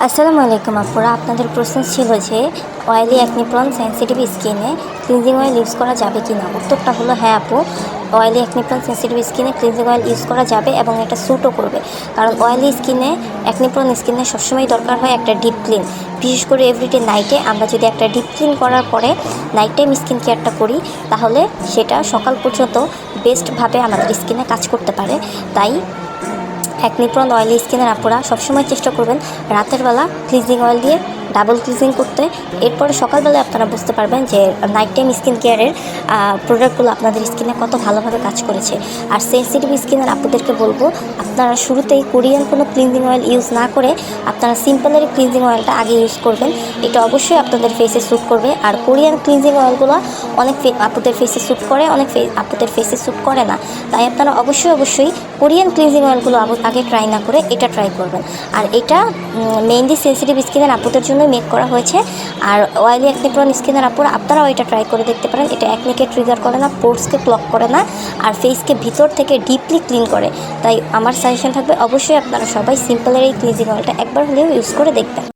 আসসালামু আলাইকুম আপুরা, আপনাদের প্রশ্ন ছিল যে অয়েলি অ্যাকনি প্রন সেন্সিটিভ স্কিনে ক্লিনজিং অয়েল ইউজ করা যাবে কি না। উত্তরটা হলো হ্যাঁ আপু, অয়েলি অ্যাকনি প্রন সেন্সিটিভ স্কিনে ক্লিনজিং অয়েল ইউজ করা যাবে এবং এটা স্যুটও করবে। কারণ অয়েলি স্কিনে, অ্যাকনি প্রন স্কিনে সবসময় দরকার হয় একটা ডিপ ক্লিন। বিশেষ করে এভরিডে নাইটে আমরা যদি একটা ডিপ ক্লিন করার পরে নাইট টাইম স্কিন কেয়ারটা করি, তাহলে সেটা সকাল পর্যন্ত বেস্টভাবে আমাদের স্কিনে কাজ করতে পারে। তাই অ্যাকনি প্রন অয়েলি স্কিনের আপুরা সবসময় চেষ্টা করবেন রাতের বেলা ক্লিনজিং অয়েল দিয়ে ডাবল ক্লিনজিং করতে। এরপরে সকালবেলায় আপনারা বুঝতে পারবেন যে নাইট টাইম স্কিন কেয়ারের প্রোডাক্টগুলো আপনাদের স্কিনে কত ভালোভাবে কাজ করেছে। আর সেন্সিটিভ স্কিনের আপুদেরকে বলবো, আপনারা শুরুতেই কোরিয়ান কোনো ক্লিনজিং অয়েল ইউজ না করে আপনারা সিম্পলের ক্লিনজিং অয়েলটা আগে ইউজ করবেন। এটা অবশ্যই আপনাদের ফেসে স্যুট করবে। আর কোরিয়ান ক্লিনজিং অয়েলগুলো অনেক আপুদের ফেসে স্যুট করে, অনেক আপুদের ফেসে স্যুট করে না। তাই আপনারা অবশ্যই কোরিয়ান ক্লিনজিং অয়েলগুলো আগে ট্রাই না করে এটা ট্রাই করবেন। আর এটা মেইনলি সেন্সিটিভ স্কিনের আপুদের জন্য মেক করা হয়েছে। আর অয়েলি অ্যাকনি প্রন স্কিনের আপুরা আপনারাও এটা ট্রাই করে দেখতে পারেন। এটা অ্যাকনিকে ট্রিগার করে না, পোর্সকে ক্লগ করে না, আর ফেসকে ভিতর থেকে ডিপলি ক্লিন করে। তাই আমার সাজেশন থাকবে অবশ্যই আপনারা সবাই সিম্পলের এই ক্লিনজিং অয়েলটা একবার হলেও ইউজ করে দেখবেন।